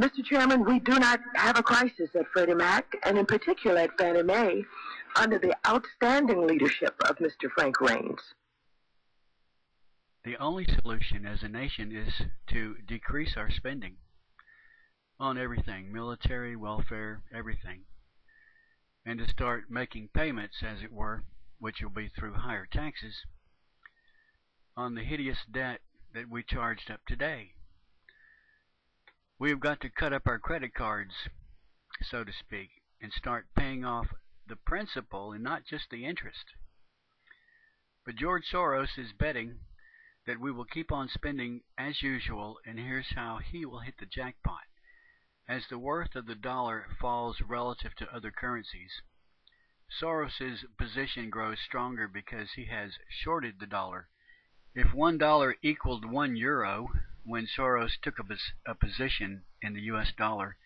Mr. Chairman, we do not have a crisis at Freddie Mac, and in particular at Fannie Mae, under the outstanding leadership of Mr. Frank Raines. The only solution as a nation is to decrease our spending on everything, military, welfare, everything, and to start making payments, as it were, which will be through higher taxes, on the hideous debt that we charged up today. We've got to cut up our credit cards, so to speak, and start paying off the principal and not just the interest. But George Soros is betting that we will keep on spending as usual, and here's how he will hit the jackpot. As the worth of the dollar falls relative to other currencies, Soros's position grows stronger because he has shorted the dollar. If $1 equaled €1 when Soros took a position in the US dollar,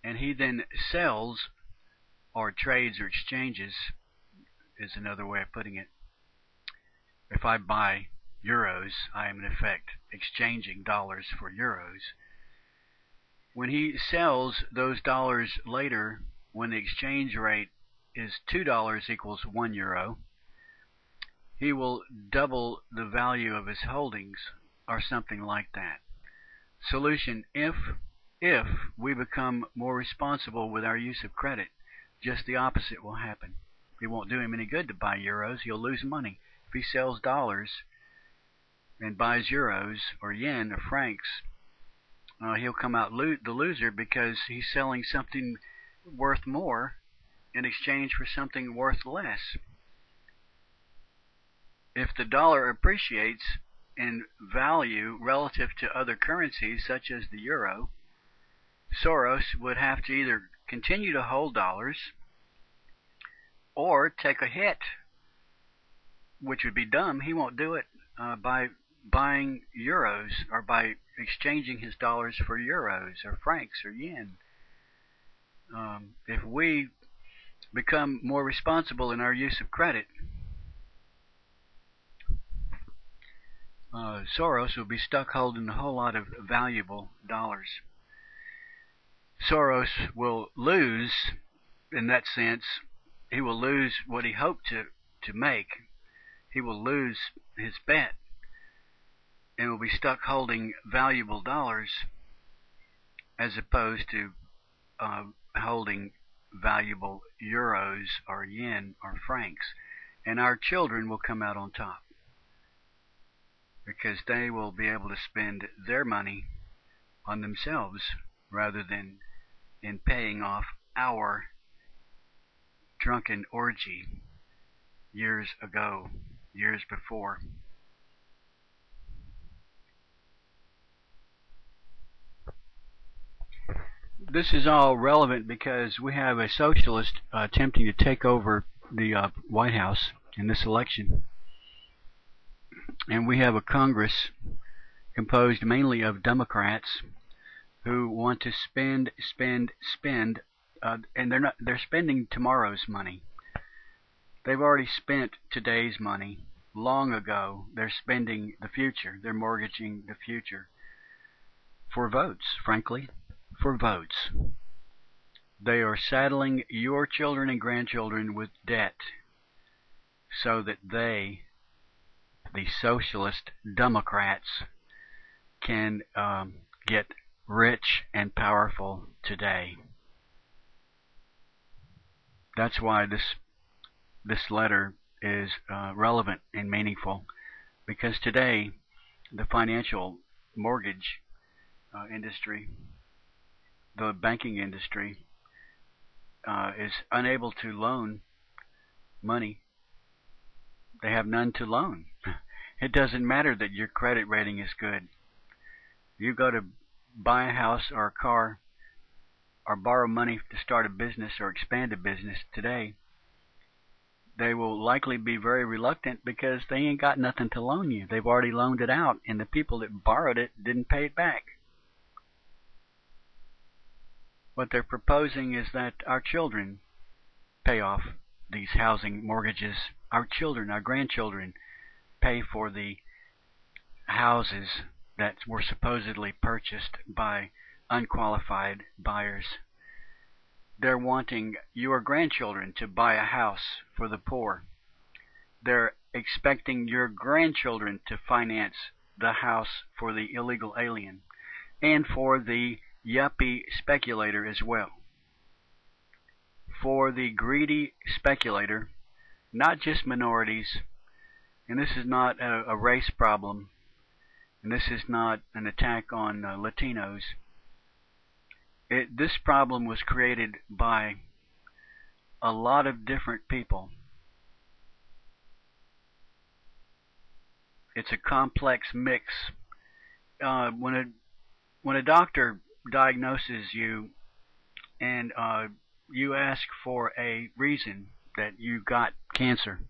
and he then sells or trades or exchanges, is another way of putting it. If I buy euros, I am in effect exchanging dollars for euros. When he sells those dollars later, when the exchange rate is $2 equals €1, he will double the value of his holdings, or something like that. Solution: if we become more responsible with our use of credit, just the opposite will happen. It won't do him any good to buy euros. He'll lose money. If he sells dollars and buys euros or yen or francs, he'll come out the loser, because he's selling something worth more in exchange for something worth less. If the dollar appreciates in value relative to other currencies, such as the euro, Soros would have to either continue to hold dollars or take a hit, which would be dumb. He won't do it by buying euros or by exchanging his dollars for euros or francs or yen. If we become more responsible in our use of credit, Soros will be stuck holding a whole lot of valuable dollars. Soros will lose, in that sense, he will lose what he hoped to make. He will lose his bet and will be stuck holding valuable dollars as opposed to holding valuable euros or yen or francs. And our children will come out on top, because they will be able to spend their money on themselves rather than in paying off our drunken orgy years ago, years before. This is all relevant because we have a socialist attempting to take over the White House in this election. And we have a Congress composed mainly of Democrats who want to spend, and they're spending tomorrow's money. They've already spent today's money long ago. They're spending the future. They're mortgaging the future for votes, frankly, for votes. They are saddling your children and grandchildren with debt so that they, the socialist Democrats, can get rich and powerful today. That's why this letter is relevant and meaningful, because today the financial mortgage industry, the banking industry, is unable to loan money. They have none to loan. It doesn't matter that your credit rating is good. You go to buy a house or a car or borrow money to start a business or expand a business today, they will likely be very reluctant because they ain't got nothing to loan you. They've already loaned it out, and the people that borrowed it didn't pay it back. What they're proposing is that our children pay off these housing mortgages. Our children, our grandchildren, pay for the houses that were supposedly purchased by unqualified buyers. They're wanting your grandchildren to buy a house for the poor. They're expecting your grandchildren to finance the house for the illegal alien and for the yuppie speculator as well. For the greedy speculator, not just minorities, and this is not a race problem, and this is not an attack on Latinos. This problem was created by a lot of different people. It's a complex mix. When a doctor diagnoses you and you ask for a reason that you got cancer,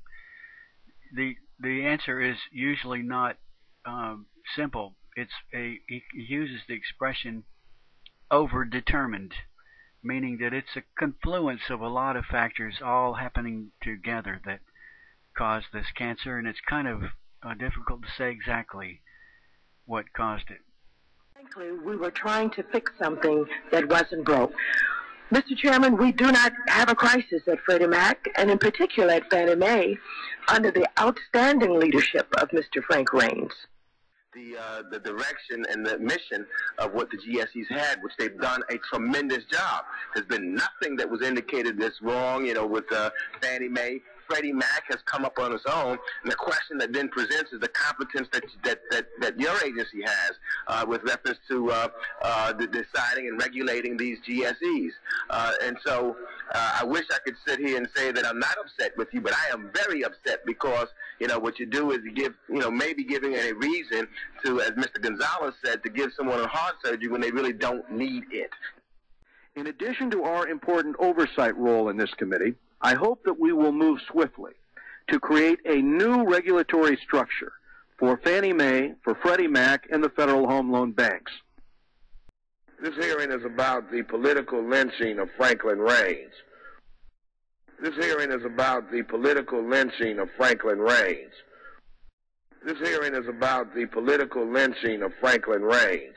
the answer is usually not simple. He uses the expression overdetermined, meaning that it's a confluence of a lot of factors all happening together that caused this cancer, and it's kind of difficult to say exactly what caused it. Frankly, we were trying to fix something that wasn't broke. Mr. Chairman, we do not have a crisis at Freddie Mac, and in particular at Fannie Mae, under the outstanding leadership of Mr. Frank Raines. The direction and the mission of what the GSEs had, which they've done a tremendous job. There's been nothing that was indicated that's wrong, with Fannie Mae. Freddie Mac has come up on its own, and the question that then presents is the competence that your agency has with reference to the deciding and regulating these GSEs. And so I wish I could sit here and say that I'm not upset with you, but I am very upset because, what you do is you give, maybe giving a reason to, as Mr. Gonzalez said, to give someone a heart surgery when they really don't need it. In addition to our important oversight role in this committee, I hope that we will move swiftly to create a new regulatory structure for Fannie Mae, for Freddie Mac, and the Federal Home Loan Banks. This hearing is about the political lynching of Franklin Raines. This hearing is about the political lynching of Franklin Raines. This hearing is about the political lynching of Franklin Raines.